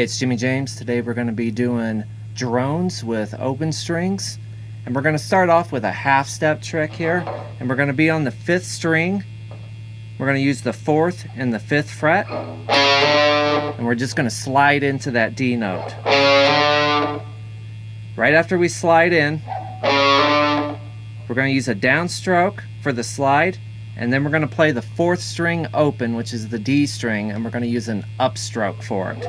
it's Jimmy James. Today we're going to be doing drones with open strings. And we're going to start off with a half step trick here. And we're going to be on the 5th string. We're going to use the 4th and the 5th fret. And we're just going to slide into that D note. Right after we slide in, we're going to use a downstroke for the slide. And then we're going to play the 4th string open, which is the D string, and we're going to use an upstroke for it.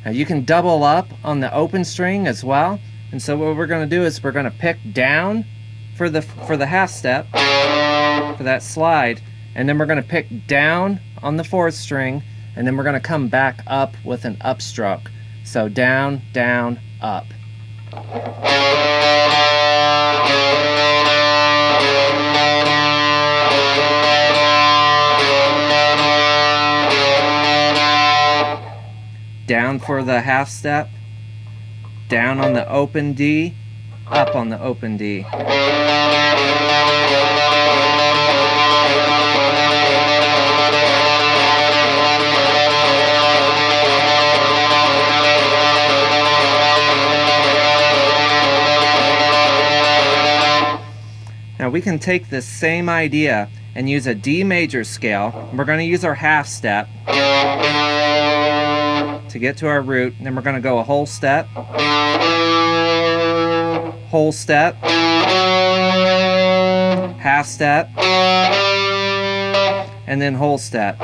Now you can double up on the open string as well. And so what we're going to do is we're going to pick down for the half step, for that slide, and then we're going to pick down on the 4th string, and then we're going to come back up with an upstroke. So down, down, up. Down for the half step, down on the open D, up on the open D. Now we can take this same idea and use a D major scale. We're going to use our half step to get to our root, and then we're going to go a whole step, half step, and then whole step.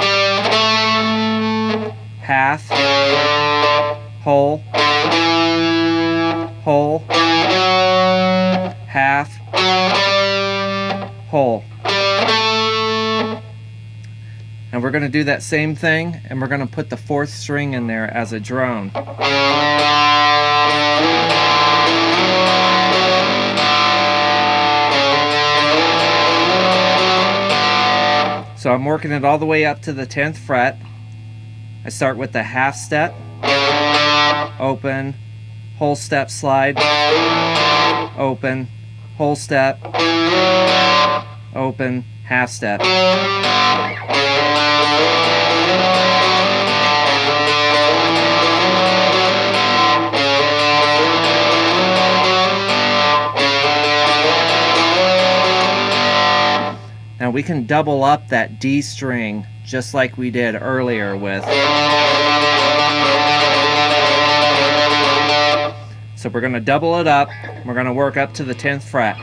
Half, whole, whole, half, whole. And we're going to do that same thing, and we're going to put the 4th string in there as a drone. So I'm working it all the way up to the 10th fret. I start with the half step, open, whole step slide, open, whole step, open, half step. Now we can double up that D string just like we did earlier with. So we're going to double it up. We're going to work up to the 10th fret.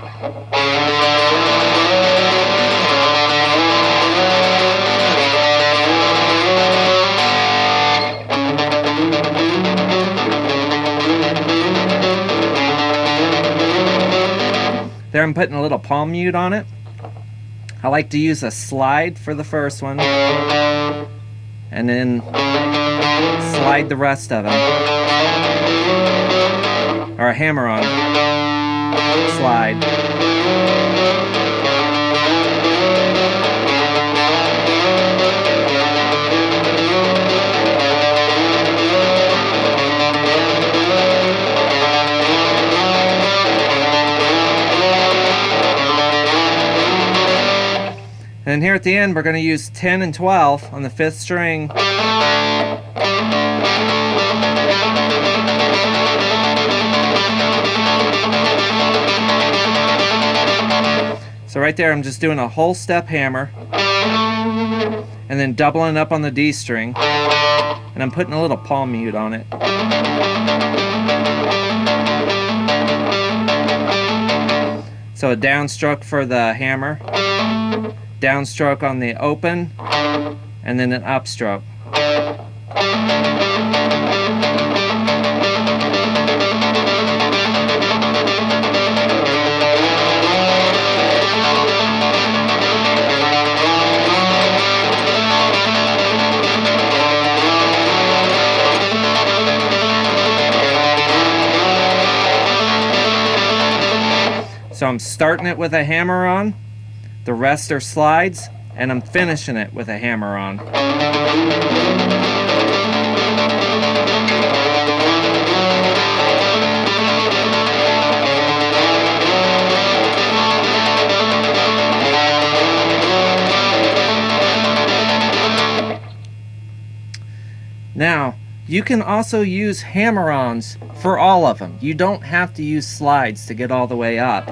There I'm putting a little palm mute on it. I like to use a slide for the first one, and then slide the rest of them. Or a hammer on, slide. And here at the end, we're going to use 10 and 12 on the 5th string. So right there, I'm just doing a whole step hammer, and then doubling up on the D string, and I'm putting a little palm mute on it. So a downstroke for the hammer, downstroke on the open, and then an upstroke. So I'm starting it with a hammer on, the rest are slides, and I'm finishing it with a hammer on. Now, you can also use hammer-ons for all of them. You don't have to use slides to get all the way up.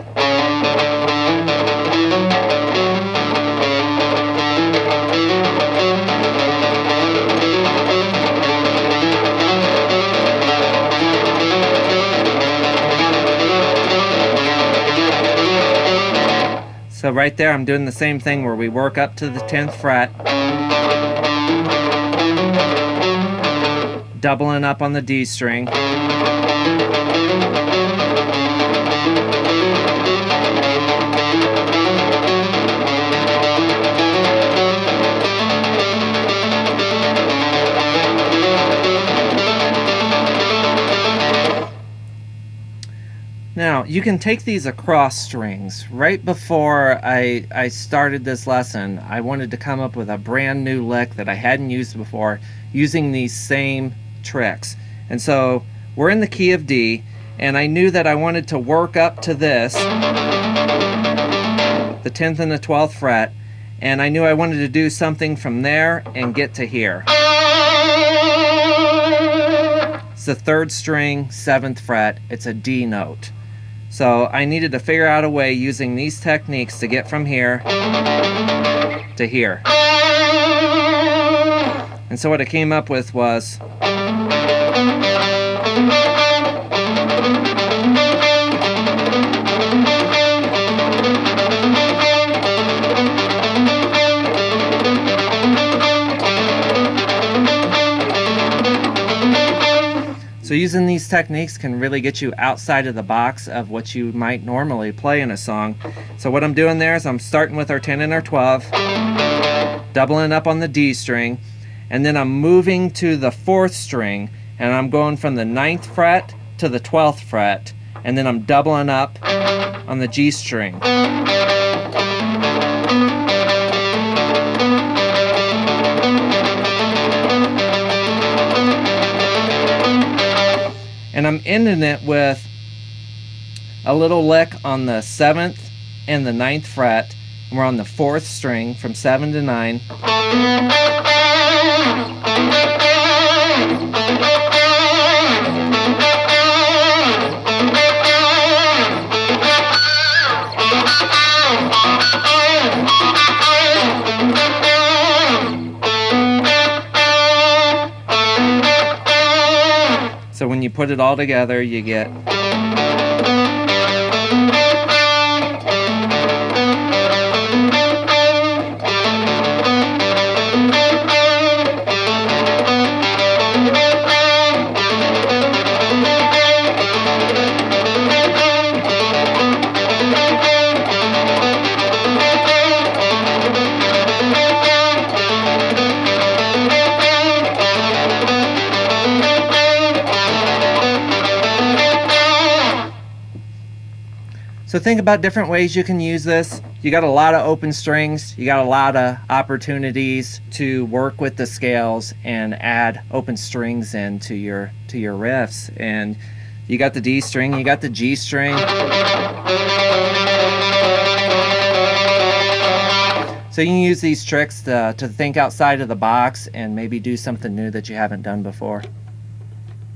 So right there, I'm doing the same thing where we work up to the 10th fret, doubling up on the D string, Now, you can take these across strings. Right before I started this lesson, I wanted to come up with a brand new lick that I hadn't used before using these same tricks. And so we're in the key of D, and I knew that I wanted to work up to this, the 10th and the 12th fret, and I knew I wanted to do something from there and get to here. It's the 3rd string, 7th fret. It's a D note. So I needed to figure out a way using these techniques to get from here to here. And so what I came up with was so using these techniques can really get you outside of the box of what you might normally play in a song. So what I'm doing there is I'm starting with our 10 and our 12, doubling up on the D string, and then I'm moving to the 4th string, and I'm going from the 9th fret to the 12th fret, and then I'm doubling up on the G string. And I'm ending it with a little lick on the 7th and the 9th fret. And we're on the 4th string from 7 to 9. So when you put it all together, you get So think about different ways you can use this. You got a lot of open strings, you got a lot of opportunities to work with the scales and add open strings into your riffs. And you got the D string, you got the G string. So you can use these tricks to think outside of the box and maybe do something new that you haven't done before.